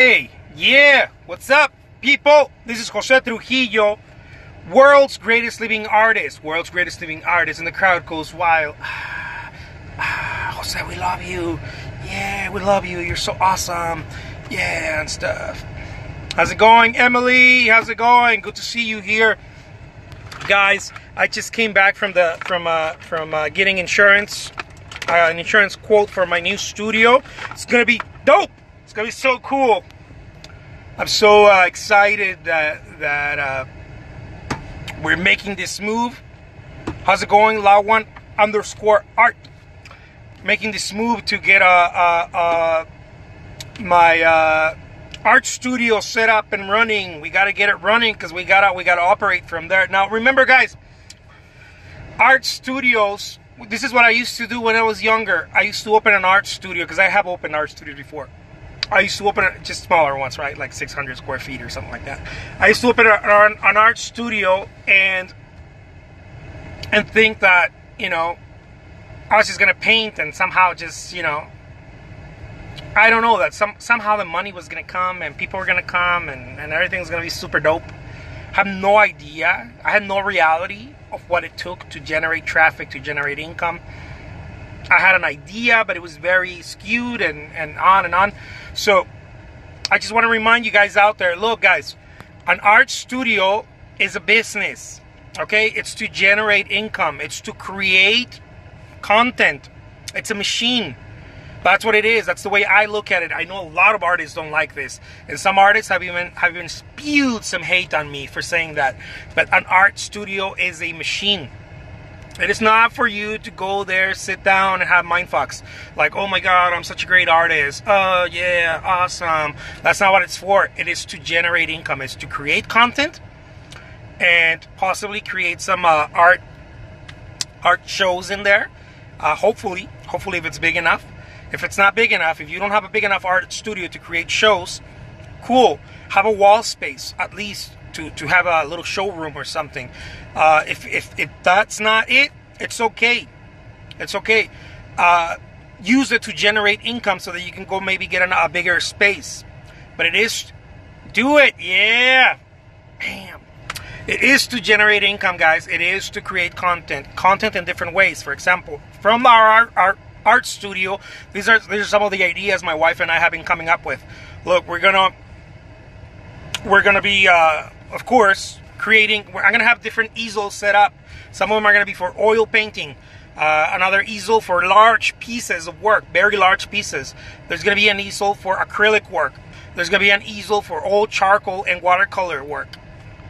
Hey, yeah, what's up, people? This is Jose Trujillo, world's greatest living artist. World's greatest living artist, and the crowd goes wild. Jose, we love you. Yeah, we love you. You're so awesome. Yeah, and stuff. How's it going, Emily? How's it going? Good to see you here, guys. I just came back from getting insurance, an insurance quote for my new studio. It's gonna be dope. It's gonna be so cool. I'm so excited that we're making this move. How's it going, La1_art? Making this move to get my art studio set up and running. We gotta get it running because we gotta operate from there. Now remember, guys, art studios. This is what I used to do when I was younger. I used to open an art studio because I have opened art studios before. I used to open just smaller ones, right? Like 600 square feet or something like that. I used to open an art studio and think that, you know, I was just gonna paint and somehow just, you know, I don't know, that somehow the money was gonna come and people were gonna come and everything's gonna be super dope. I have no idea. I had no reality of what it took to generate traffic, to generate income. I had an idea, but it was very skewed and on and on. So I just want to remind you guys out there, look, guys, an art studio is a business, okay? It's to generate income. It's to create content. It's a machine. That's what it is. That's the way I look at it. I know a lot of artists don't like this, and some artists have even spewed some hate on me for saying that. But an art studio is a machine. It is not for you to go there, sit down, and have mindfucks. Like, oh my God, I'm such a great artist. Oh yeah, awesome. That's not what it's for. It is to generate income. It's to create content and possibly create some art shows in there. Hopefully if it's big enough. If it's not big enough, if you don't have a big enough art studio to create shows, cool. Have a wall space at least to have a little showroom or something. If that's not it, it's okay. It's okay. Use it to generate income so that you can go maybe get a bigger space. But it is, do it, yeah. Bam. It is to generate income, guys. It is to create content in different ways. For example, from our art studio, these are some of the ideas my wife and I have been coming up with. Look, we're gonna be of course creating. I'm gonna have different easels set up. Some of them are gonna be for oil painting, another easel for large pieces of work, very large pieces. There's gonna be an easel for acrylic work. There's gonna be an easel for old charcoal and watercolor work.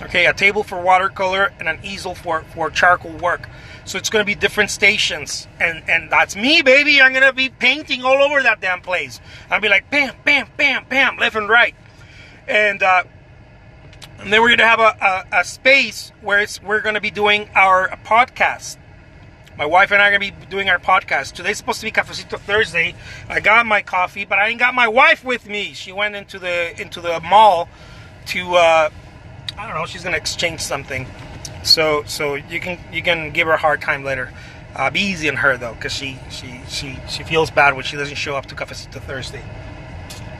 Okay, a table for watercolor and an easel for charcoal work. So it's going to be different stations. And that's me, baby. I'm going to be painting all over that damn place. I'll be like, bam, bam, bam, bam, left and right. And then we're going to have a space where we're going to be doing our podcast. My wife and I are going to be doing our podcast. Today's supposed to be Cafecito Thursday. I got my coffee, but I ain't got my wife with me. She went into the mall to... I don't know, she's gonna exchange something, so you can give her a hard time later. Be easy on her though, because she feels bad when she doesn't show up to Cafecito Thursday.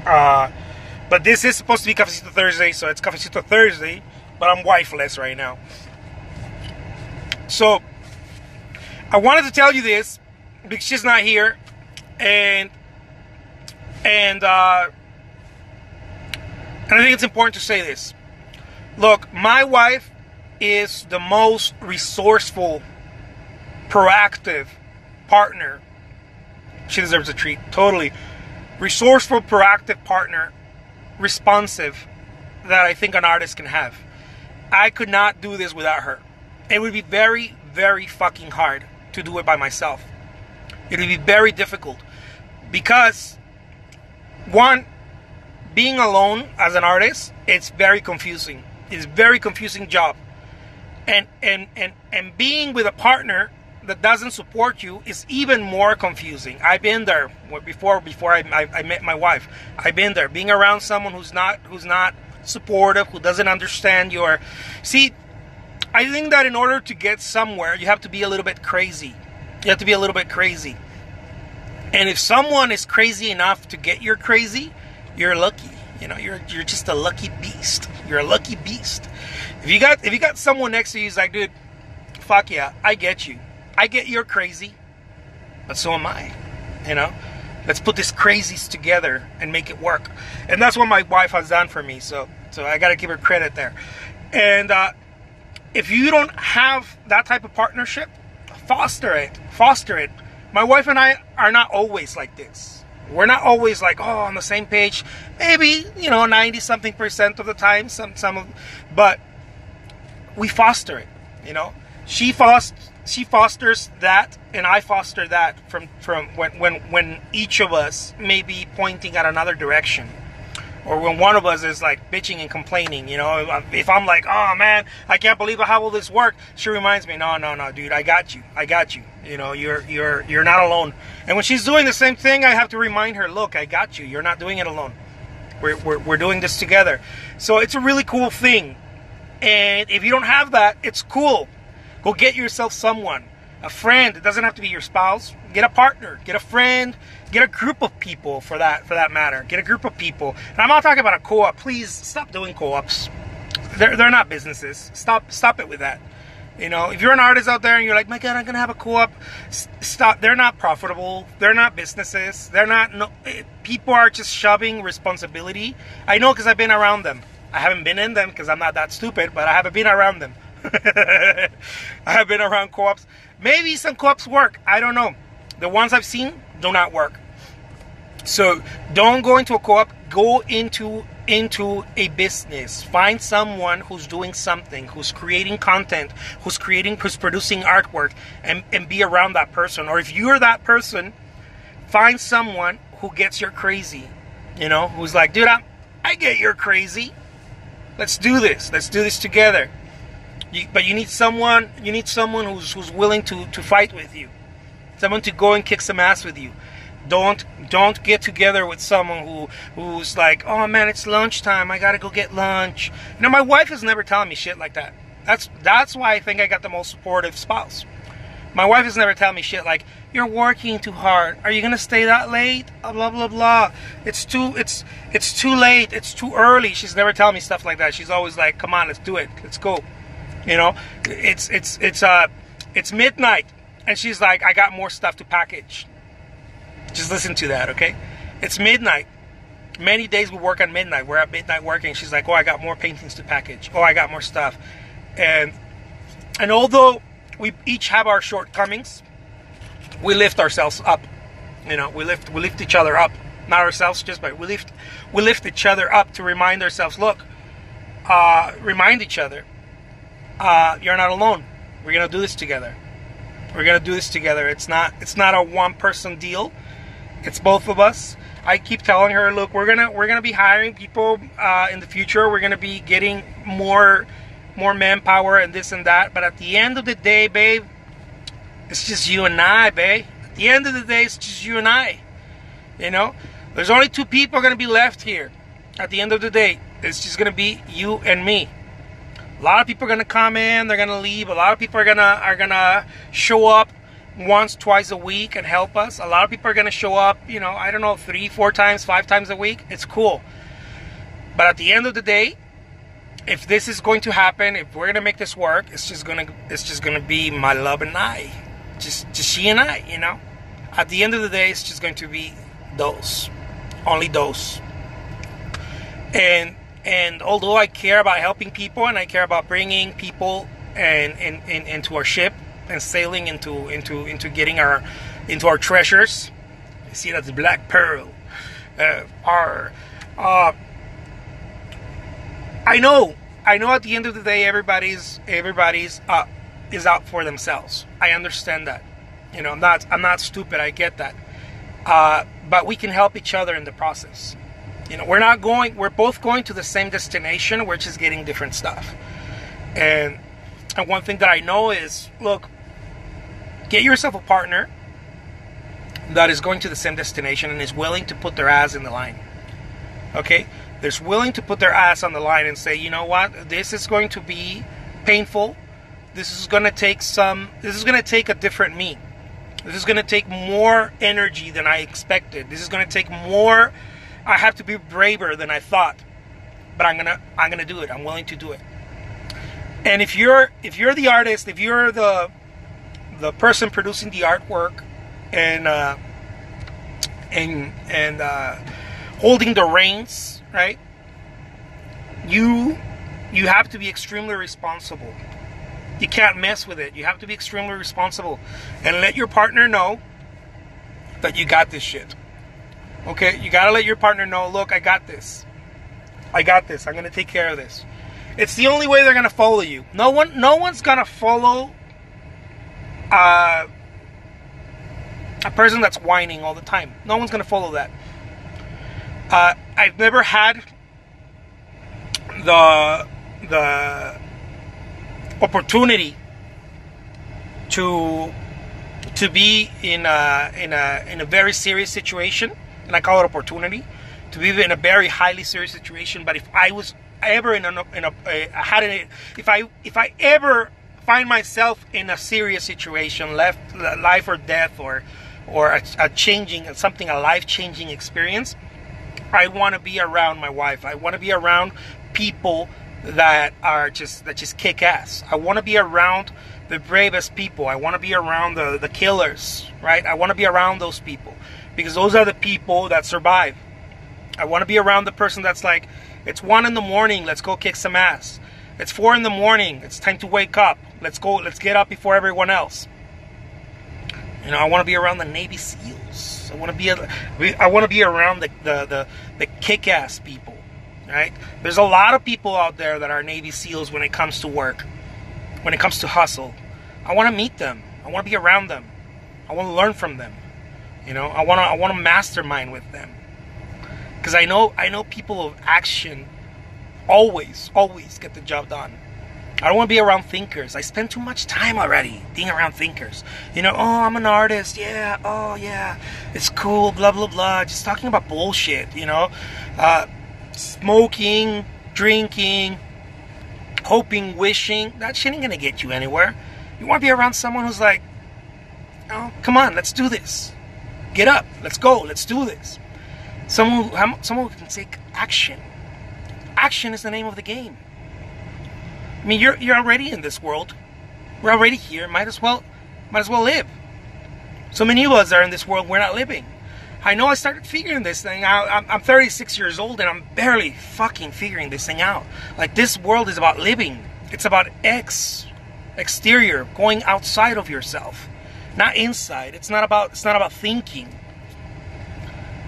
But this is supposed to be Cafecito Thursday, so it's Cafecito Thursday, but I'm wifeless right now. So I wanted to tell you this because she's not here, and I think it's important to say this. Look, my wife is the most resourceful, proactive partner. She deserves a treat, totally. Resourceful, proactive partner, responsive, that I think an artist can have. I could not do this without her. It would be very, very fucking hard to do it by myself. It would be very difficult because, one, being alone as an artist, it's very confusing. It's a very confusing job, and being with a partner that doesn't support you is even more confusing. I've been there before I met my wife. I've been there, being around someone who's not supportive, who doesn't understand your. See, I think that in order to get somewhere, you have to be a little bit crazy. You have to be a little bit crazy. And if someone is crazy enough to get your crazy, you're lucky. You know, you're just a lucky beast. You're a lucky beast. If you got someone next to you who's like, dude, fuck yeah, I get you. I get you're crazy, but so am I. You know, let's put these crazies together and make it work. And that's what my wife has done for me. So I got to give her credit there. And if you don't have that type of partnership, foster it. Foster it. My wife and I are not always like this. We're not always like, oh, on the same page. Maybe, 90-something% of the time. But we foster it. She fosters that, and I foster that from when each of us may be pointing at another direction, or when one of us is like bitching and complaining. If I'm like, oh man, I can't believe how will this work, she reminds me, no, dude, I got you. You're not alone. And when she's doing the same thing, I have to remind her, look, I got you. You're not doing it alone. We're doing this together. So it's a really cool thing. And if you don't have that, it's cool. Go get yourself someone, a friend. It doesn't have to be your spouse. Get a partner, get a friend, get a group of people for that matter. Get a group of people. And I'm not talking about a co-op. Please stop doing co-ops. They're not businesses. Stop it with that. If you're an artist out there and you're like, my God, I'm gonna have a co-op. Stop. They're not profitable. They're not businesses. People are just shoving responsibility. I know because I've been around them. I haven't been in them because I'm not that stupid, but I haven't been around them. I have been around co-ops. Maybe some co-ops work. I don't know. The ones I've seen do not work. So don't go into a co-op. Go into a business. Find someone who's doing something, who's creating content, who's producing artwork, and be around that person. Or if you're that person, find someone who gets your crazy. Who's like, dude, I get you're crazy. Let's do this. Let's do this together. But you need someone who's willing to fight with you. Someone to go and kick some ass with you. Don't get together with someone who's like, oh man, it's lunchtime, I gotta go get lunch. My wife is never telling me shit like that. That's why I think I got the most supportive spouse. My wife is never telling me shit like, you're working too hard. Are you gonna stay that late? Blah blah blah. It's too late. It's too early. She's never telling me stuff like that. She's always like, come on, let's do it. Let's go. It's midnight, and she's like, I got more stuff to package. Just listen to that, okay? It's midnight. Many days we work on midnight. We're at midnight working. She's like, oh, I got more paintings to package. Oh, I got more stuff. And although we each have our shortcomings, we lift ourselves up. We lift each other up. Not ourselves, but we lift each other up to remind ourselves, look, remind each other, you're not alone. We're gonna do this together. It's not a one-person deal. It's both of us. I keep telling her, look, we're gonna be hiring people in the future. We're gonna be getting more manpower and this and that. But at the end of the day, babe, it's just you and I, babe. At the end of the day, it's just you and I. There's only two people gonna be left here. At the end of the day, it's just gonna be you and me. A lot of people are gonna come in, they're gonna leave. A lot of people are gonna show up once, twice a week and help us. A lot of people are gonna show up, I don't know, 3, 4 times, 5 times a week. It's cool. But at the end of the day, if this is going to happen, if we're gonna make this work, it's just gonna be my love and I, just she and I. At the end of the day, it's just going to be only those. And although I care about helping people and I care about bringing people and into our ship and sailing into getting into our treasures, you see that's the black pearl. I know at the end of the day everybody's is out for themselves. I understand that. I'm not stupid. I get that. But we can help each other in the process. We're both going to the same destination. We're just getting different stuff. And one thing that I know is, look, get yourself a partner that is going to the same destination and is willing to put their ass in the line. Okay? They're willing to put their ass on the line and say, you know what? This is going to be painful. This is going to take a different me. This is going to take more energy than I expected. This is going to take more I have to be braver than I thought, but I'm gonna do it. I'm willing to do it. And if you're the artist, if you're the person producing the artwork and holding the reins, right? You have to be extremely responsible. You can't mess with it. You have to be extremely responsible and let your partner know that you got this shit. Okay? You gotta let your partner know, look, I got this. I got this. I'm gonna take care of this. It's the only way they're gonna follow you. No one's gonna follow a person that's whining all the time. No one's gonna follow that. I've never had the opportunity to be in a very serious situation, and I call it opportunity, to be in a very highly serious situation. But if I was ever if I ever find myself in a serious situation, life or death, or a life-changing experience, I want to be around my wife. I want to be around people that just kick ass. I want to be around the bravest people. I want to be around the killers, right? I want to be around those people because those are the people that survive. I want to be around the person that's like, it's 1 a.m, let's go kick some ass. It's 4 a.m, it's time to wake up. Let's get up before everyone else. You know, I want to be around the Navy SEALs. I want to be around the kick-ass people, right? There's a lot of people out there that are Navy SEALs when it comes to work, when it comes to hustle. I want to meet them. I want to be around them. I want to learn from them. You know, I want to mastermind with them. Because I know people of action always get the job done. I don't want to be around thinkers. I spend too much time already being around thinkers. You know, oh, I'm an artist. Yeah, oh, yeah. It's cool, blah, blah, blah. Just talking about bullshit, you know. Smoking, drinking, hoping, wishing. That shit ain't going to get you anywhere. You want to be around someone who's like, oh, come on, let's do this. Get up. Let's go. Let's do this. Someone who can take action. Action is the name of the game. I mean, you're already in this world. We're already here. Might as well live. So many of us are in this world. We're not living. I know I started figuring this thing out. I'm 36 years old and I'm barely fucking figuring this thing out. Like, this world is about living. It's about exterior, going outside of yourself, not inside. It's not about thinking.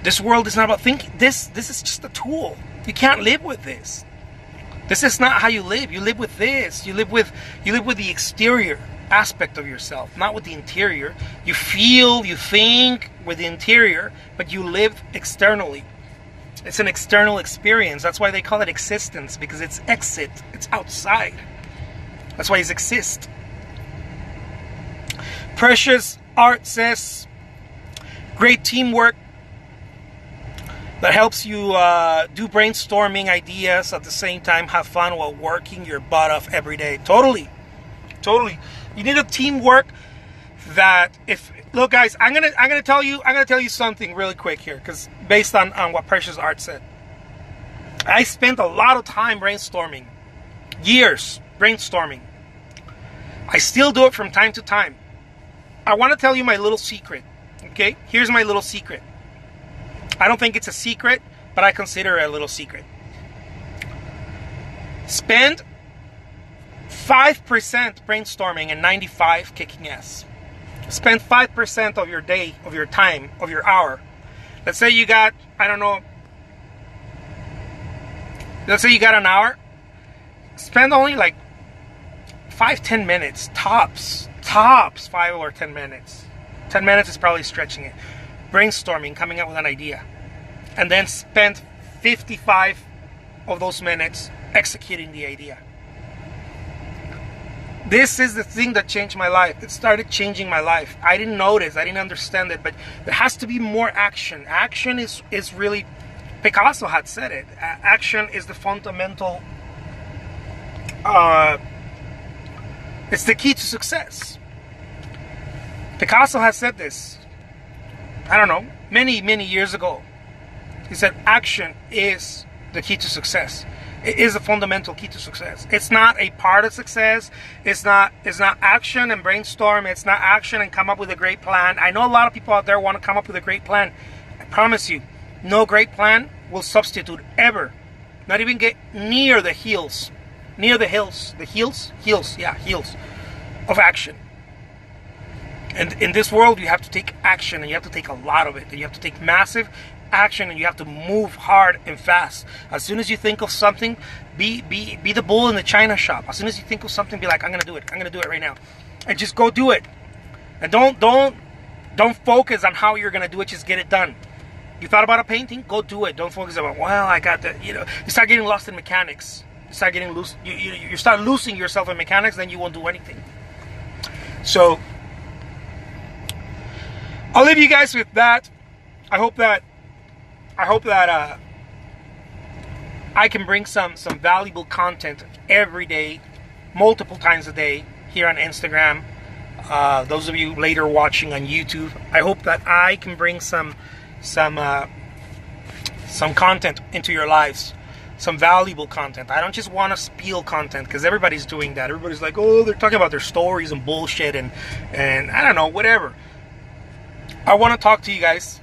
This world is not about thinking. This is just a tool. You can't live with this. This is not how you live. You live with this. You live with the exterior aspect of yourself, not with the interior. You feel, you think with the interior, but you live externally. It's an external experience. That's why they call it existence, because it's exit. It's outside. That's why it's exist. Precious Art says, great teamwork that helps you do brainstorming ideas at the same time, have fun while working your butt off every day. Totally. You need a teamwork that look, guys, I'm gonna tell you something really quick here, because based on what Precious Art said, I spent a lot of time brainstorming, years brainstorming. I still do it from time to time. I want to tell you my little secret. Okay, here's my little secret. I don't think it's a secret, but I consider it a little secret. Spend 5% brainstorming and 95% kicking ass. Spend 5% of your day, of your time, of your hour. Let's say you got, I don't know, let's say you got an hour. Spend only like 5-10 minutes, tops 5 or 10 minutes. 10 minutes is probably stretching it. Brainstorming, coming up with an idea, and then spend 55 of those minutes executing the idea. This is the thing that changed my life. It started changing my life. I didn't notice, I didn't understand it, but there has to be more action. Action is really, Picasso had said it, action is the fundamental, it's the key to success. Picasso has said this, I don't know, many years ago. He said action is the key to success. It is a fundamental key to success. It's not a part of success. It's not action and brainstorm. It's not action and come up with a great plan. I know a lot of people out there want to come up with a great plan. I promise you, no great plan will substitute ever. Not even get near the heels. Near the hills. The heels? Heels. Yeah, heels of action. And in this world, you have to take action, and you have to take a lot of it. And you have to take massive action, and you have to move hard and fast. As soon as you think of something, be the bull in the china shop. As soon as you think of something, be like, I'm gonna do it. I'm gonna do it right now, and just go do it. And don't focus on how you're gonna do it. Just get it done. You thought about a painting? Go do it. Don't focus about, well, I got the, you start getting lost in mechanics. You start getting loose. You start losing yourself in mechanics, then you won't do anything. So I'll leave you guys with that. I hope that I can bring some valuable content every day, multiple times a day here on Instagram. Those of you later watching on YouTube, I hope that I can bring some content into your lives, some valuable content. I don't just want to spiel content because everybody's doing that. Everybody's like, oh, they're talking about their stories and bullshit and I don't know, whatever. I want to talk to you guys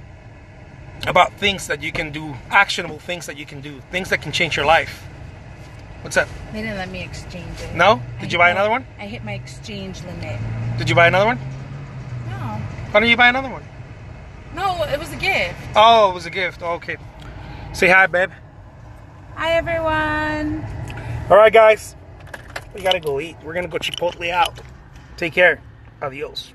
about things that you can do, actionable things that you can do, things that can change your life. What's up? They didn't let me exchange it. No? Did you buy another one? I hit my exchange limit. Did you buy another one? No. Why don't you buy another one? No, it was a gift. Oh, it was a gift. Okay. Say hi, babe. Hi, everyone. All right, guys. We got to go eat. We're going to go Chipotle out. Take care. Adios.